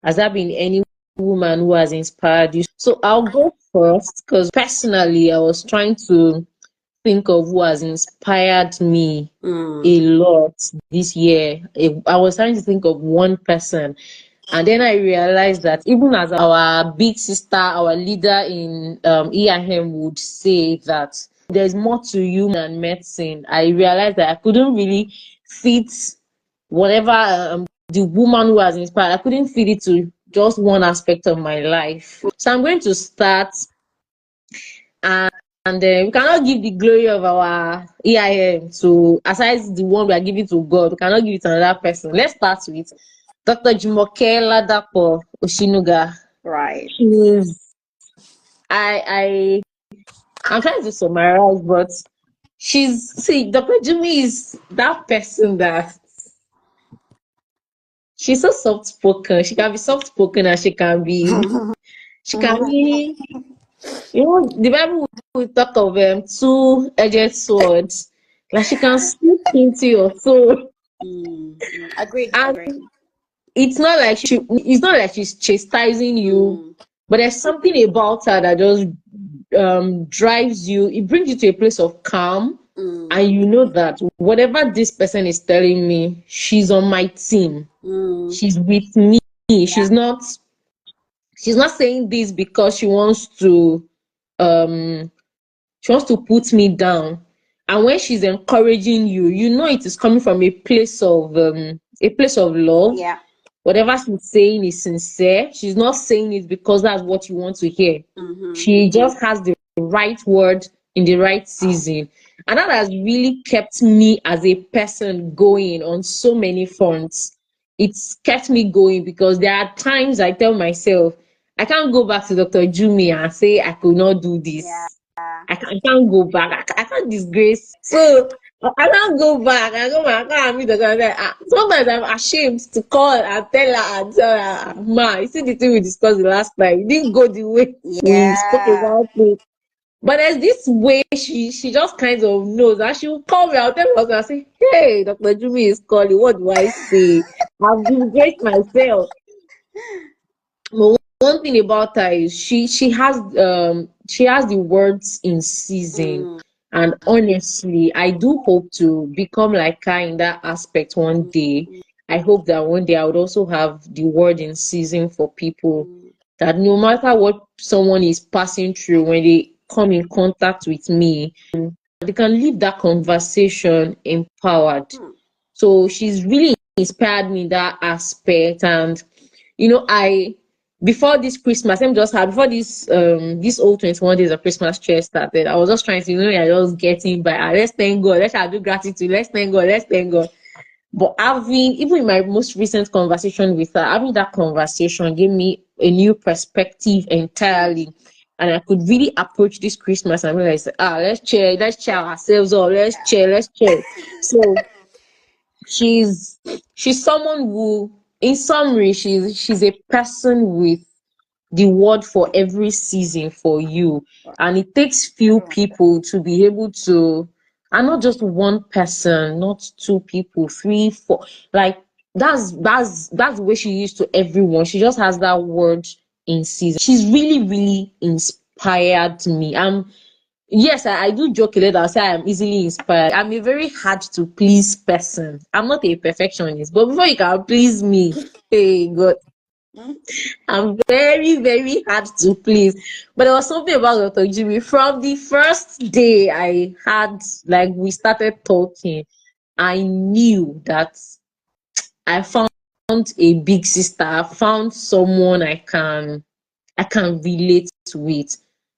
Has there been any woman who has inspired you? So I'll go first because personally, I was trying to think of who has inspired me a lot this year. I was trying to think of one person. And then I realized that even as our big sister, our leader in EIM would say that there's more to you than medicine, I realized that I couldn't really fit whatever the woman who has inspired, I couldn't fit it to just one aspect of my life. So I'm going to start, and we cannot give the glory of our EIM to, aside the one we are giving to God, we cannot give it to another person. Let's start with Dr. Jumoke Ladapo Oshinuga. Right. I'm trying to summarize, but Dr. Jimmy is that person that she's so soft spoken. She can be soft spoken and she can be, the Bible will talk of two-edged swords. Like she can slip into your soul. Agreed. It's not like she's chastising you, but there's something about her that just drives you. It brings you to a place of calm, and you know that whatever this person is telling me, she's on my team. She's with me. Yeah. She's not saying this because she wants to put me down. And when she's encouraging you, you know it is coming from a place of love. Yeah. Whatever she's saying is sincere. She's not saying it because that's what you want to hear. She just has the right word in the right season. And that has really kept me as a person going on so many fronts. It's kept me going because there are times I tell myself, I can't go back to Dr. Jummy and say I could not do this. Yeah. I can't go back. I can't disgrace. So I can't go back. I can't meet the guy. Sometimes I'm ashamed to call and tell her, Ma, you see the thing we discussed the last time. It didn't go the way we spoke about it. But there's this way she just kind of knows. And she will call me, I'll tell her, and say, hey, Dr. Jimmy is calling. What do I say? I've disgraced myself. But one thing about her is she has the words in season. And honestly, I do hope to become like her in that aspect one day. I hope that one day I would also have the word in season for people, that no matter what someone is passing through, when they come in contact with me, they can leave that conversation empowered. So she's really inspired me in that aspect. And before this Christmas, before this old 21 days of Christmas cheer started, I was just trying to, I just getting by. Let's thank God. Let's do gratitude. Let's thank God. But even in my most recent conversation with her, having that conversation gave me a new perspective entirely. And I could really approach this Christmas and realize, let's cheer ourselves up. Let's cheer. So she's someone who, in summary, she's a person with the word for every season for you. And it takes few people to be able to, and not just one person, not two people, 3, 4, like that's the way she used to everyone. She just has that word in season. She's really, really inspired me. Yes, I do joke a lot. I'll say I'm easily inspired. I'm a very hard to please person. I'm not a perfectionist, but before you can please me, hey God, I'm very, very hard to please. But there was something about Dr. Jimmy. From the first day we started talking, I knew that I found a big sister. I found someone I can relate with.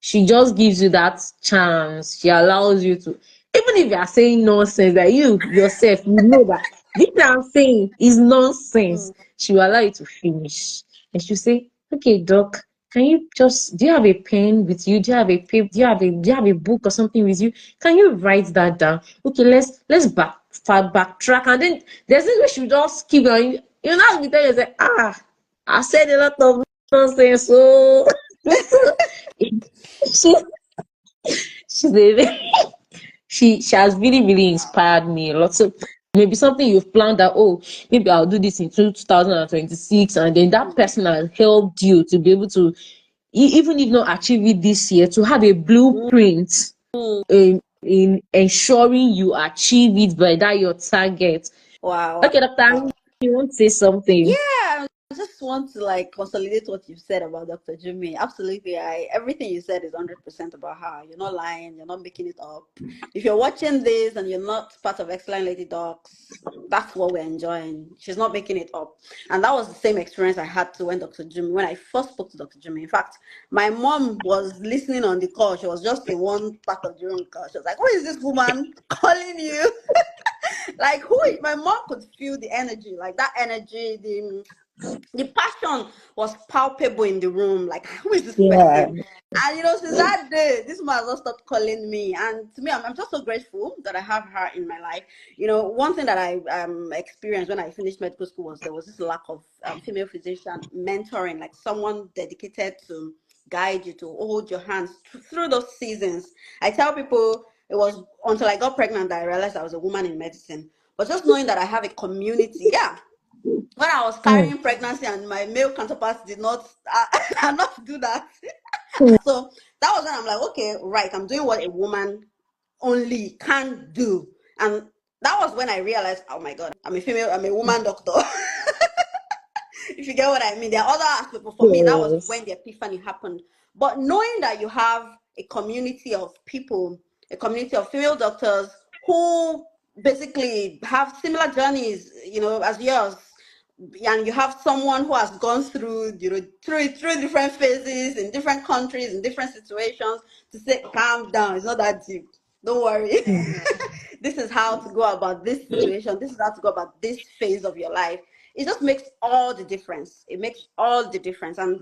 She just gives you that chance. She allows you to, even if you are saying nonsense, that you yourself, you know that this I'm saying is nonsense. She will allow you to finish. And she'll say, okay, doc, do you have a pen with you? Do you have a paper? Do you have a book or something with you? Can you write that down? Okay, let's backtrack. And then there's this way she just keep going. You know, as we tell you, say, I said a lot of nonsense, so she has really, really inspired me a lot. So maybe something you've planned that, oh, maybe I'll do this in 2026, and then that person has helped you to be able to, even if not achieve it this year, to have a blueprint Mm. in ensuring you achieve it by that your target. Wow. Okay, Dr. You want to say something? Yeah, I just want to like consolidate what you've said about Dr. Jimmy. Absolutely, I everything you said is 100% about her. You're not lying. You're not making it up. If you're watching this and you're not part of Excellent Lady Docs, that's what we're enjoying. She's not making it up, and that was the same experience I had to when I first spoke to Dr. Jimmy. In fact, my mom was listening on the call. She was just in one part of the room. She was like, "Who is this woman calling you?" Like my mom could feel the energy, like that energy, the passion was palpable in the room. Like, who is this Yeah. person? And since that day, this man has not stopped calling me. And to me, I'm just so grateful that I have her in my life. One thing that I experienced when I finished medical school was there was this lack of female physician mentoring, like someone dedicated to guide you, to hold your hands through those seasons. I tell people it was until I got pregnant that I realized I was a woman in medicine. But just knowing that I have a community, yeah, when I was Mm. carrying pregnancy and my male counterparts did not cannot do that. So that was when I'm like, okay, right, I'm doing what a woman only can do. And that was when I realized, oh my god, I'm a woman doctor. If you get what I mean. There are other aspects, but for me, that was Yes. when the epiphany happened. But knowing that you have a community of people, a community of female doctors who basically have similar journeys, as yours, and you have someone who has gone through, through different phases in different countries, in different situations, to say, calm down, it's not that deep. Don't worry. This is how to go about this situation. This is how to go about this phase of your life. It just makes all the difference. It makes all the difference. And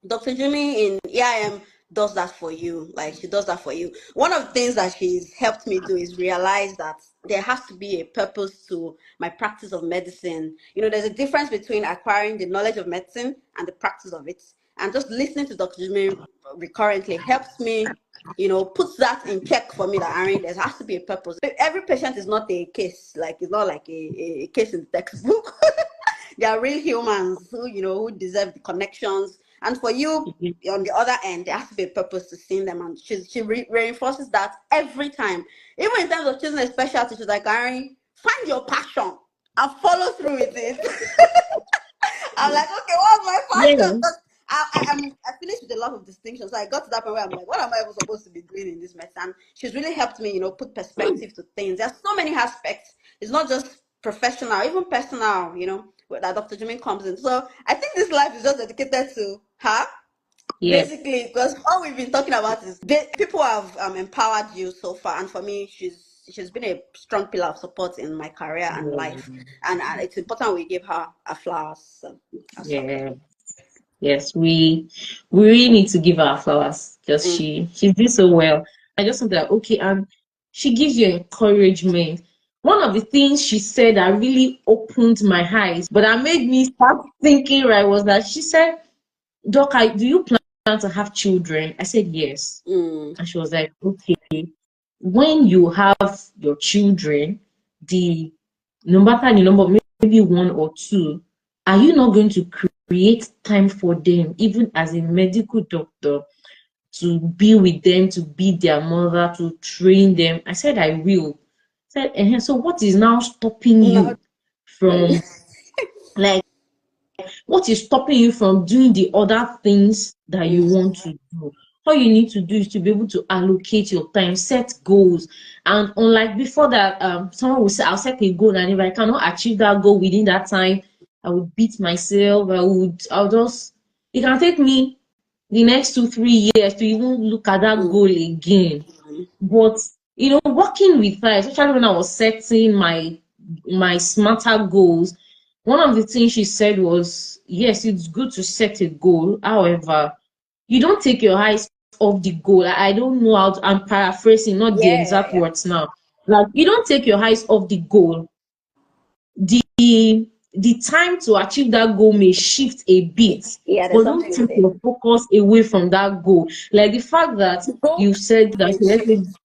Dr. Jimmy in EIM does that for you. Like, she does that for you. One of the things that she's helped me do is realize that there has to be a purpose to my practice of medicine. There's a difference between acquiring the knowledge of medicine and the practice of it. And just listening to Dr. Jimmy recurrently helps me, puts that in check for me, that there has to be a purpose. Every patient is not a case. Like, it's not like a case in the textbook. They are real humans who deserve the connections. And for you, on the other end, there has to be a purpose to seeing them. And she reinforces that every time. Even in terms of choosing a specialty, she's like, Irene, find your passion and follow through with it. I'm like, okay, what's my passion? Yeah. Because I finished with a lot of distinctions. So I got to that point where I'm like, what am I even supposed to be doing in this mess? And she's really helped me, put perspective to things. There's so many aspects. It's not just professional, even personal, where that Dr. Jimmy comes in. So I think this life is just dedicated to her. Yeah. Basically, because all we've been talking about is people have empowered you so far, and for me, she's been a strong pillar of support in my career and life, and it's important we give her a flowers. So I'll stop there. Yeah. Yes, we really need to give her flowers because Mm. she did so well. I just thought that okay, and she gives you encouragement. One of the things she said that really opened my eyes, but that made me start thinking right was that she said, Doc, do you plan to have children? I said yes. Mm. And she was like, okay, when you have your children, the no matter the number, maybe one or two, are you not going to create time for them, even as a medical doctor, to be with them, to be their mother, to train them? I said, I will. I said, so what is now stopping Not you from, like, what is stopping you from doing the other things that you mm. want to do? All you need to do is to be able to allocate your time, set goals. And unlike before that, someone will say, I'll set a goal, and if I cannot achieve that goal within that time, I would beat myself. I'll just, it can take me the next 2, 3 years to even look at that Mm. goal again. But working with her, especially when I was setting my smarter goals, one of the things she said was, yes, it's good to set a goal. However, you don't take your eyes off the goal. I don't know how to, I'm paraphrasing, not the Yeah, exact yeah, words now. Like, you don't take your eyes off the goal. The the time to achieve that goal may shift a bit, yeah. There's but don't something you take say. your focus away from that goal. Like the fact that Go you said that, may let's say, shift.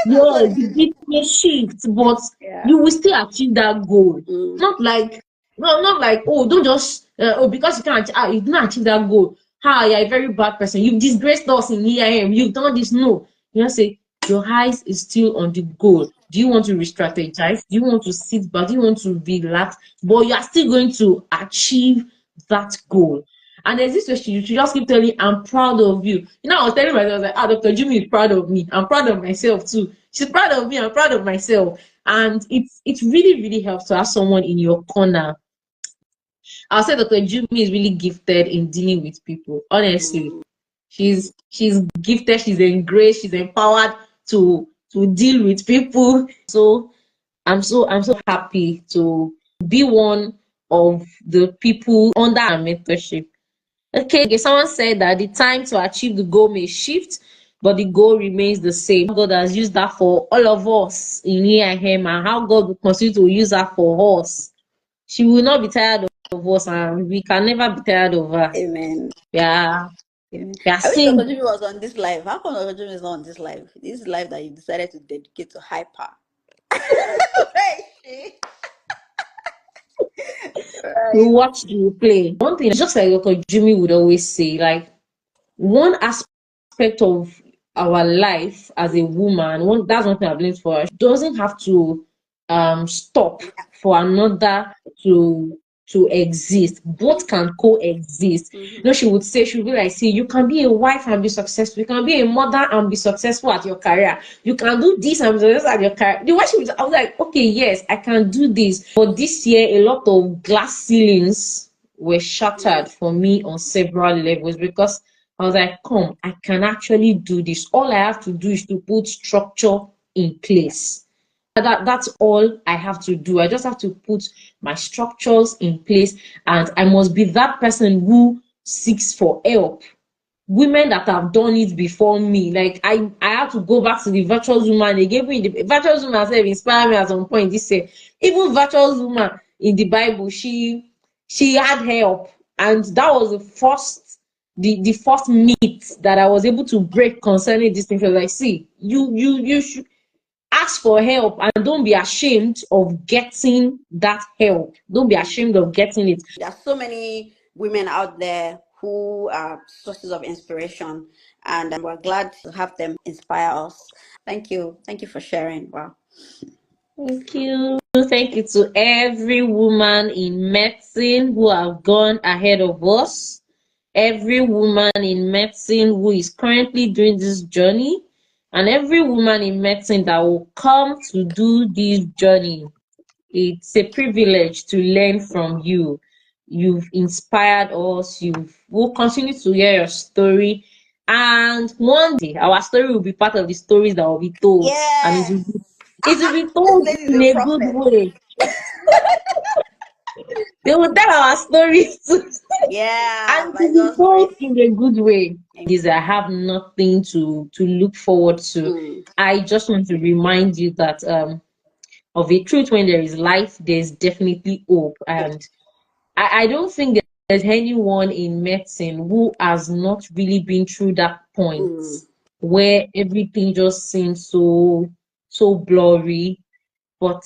Yeah, the may shift, but Yeah. you will still achieve that goal. Mm. Not like, no, not like, oh, don't just, because you can't, you didn't achieve that goal. How you're a very bad person. You've disgraced us in EIM. You've done this. No, you know, say your eyes is still on the goal. Do you want to re-strategize? Do you want to sit back? Do you want to relax? But you are still going to achieve that goal. And there's this way she just keep telling, I'm proud of you. You know, I was telling myself, I was like, Dr. Jimmy is proud of me. I'm proud of myself too. She's proud of me. I'm proud of myself. And it really, really helps to have someone in your corner. I'll say Dr. Jimmy is really gifted in dealing with people. Honestly, she's gifted. She's engraced. She's empowered to deal with people. So I'm so happy to be one of the people under our mentorship. Okay, someone said that the time to achieve the goal may shift, but the goal remains the same. God has used that for all of us in here and him, and how God will continue to use that for us. She will not be tired of us, and we can never be tired of her. Amen. Yeah, Amen. we are I wish seeing. Dr. Jimmy was on this live. How come Dr. Jimmy is not on this live? This live that you decided to dedicate to hyper. Where is she? We Right. watch the replay. One thing, just like Dr. Jimmy would always say, like one aspect of our life as a woman, that's one thing I've learned for her, doesn't have to stop for another to to exist. Both can coexist. You know, Mm-hmm. she would say, she would be like, see, you can be a wife and be successful. You can be a mother and be successful at your career. You can do this and be successful at your career. The way she was, I was like, okay, yes, I can do this. But this year, a lot of glass ceilings were shattered for me on several levels because I was like, come, I can actually do this. All I have to do is to put structure in place. That's all I have to do. I just have to put my structures in place, and I must be that person who seeks for help. Women that have done it before me, like I have to go back to the virtuous woman. They gave me the virtuous woman herself inspired me at some point. This year, even virtuous woman in the Bible, she had help, and that was the first myth that I was able to break concerning this thing. She was like, see, you should ask for help and don't be ashamed of getting that help. Don't be ashamed of getting it. There are so many women out there who are sources of inspiration, and we're glad to have them inspire us. Thank you. Thank you for sharing. Wow. Thank you. Thank you to every woman in medicine who have gone ahead of us. Every woman in medicine who is currently doing this journey, and every woman in medicine that will come to do this journey. It's a privilege to learn from you. You've inspired us. We'll continue to hear your story. And one day, our story will be part of the stories that will be told. And Yes. it will be This told lady is in a a good prophet. way. They will tell our stories Yeah, and it by will be God's told grace. in a good way. Is I have nothing to look forward to. Mm, I just want to remind you that of a truth, when there is life, there's definitely hope. yes. And I don't think there's anyone in medicine who has not really been through that point Mm, where everything just seems so blurry, but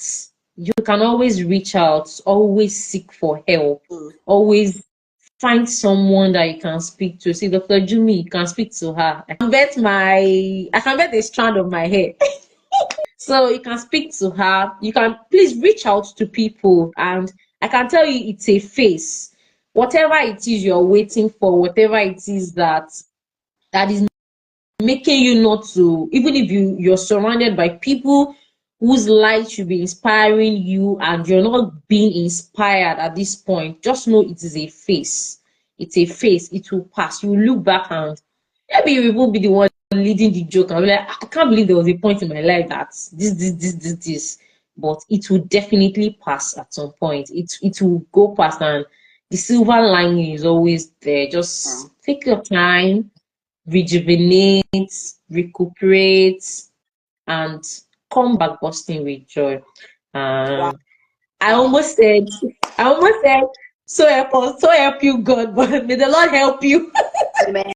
you can always reach out, always seek for help, mm. always find someone that you can speak to. See, Dr. Jumi, you can speak to her. I can bet a strand of my hair. So you can speak to her. You can please reach out to people, and I can tell you it's a phase. Whatever it is you're waiting for, whatever it is that is making you not to, even if you're surrounded by people whose light should be inspiring you and you're not being inspired at this point, just know it is a phase. It's a phase. It will pass. You will look back and maybe you will be the one leading the joke and be like, I can't believe there was a point in my life that this. But it will definitely pass at some point. It will go past, and the silver lining is always there. Wow. Just take your time, rejuvenate, recuperate, and come back busting with joy. Wow. Um, I almost said, I almost said, so help us, so help you, God, but may the Lord help you. Amen.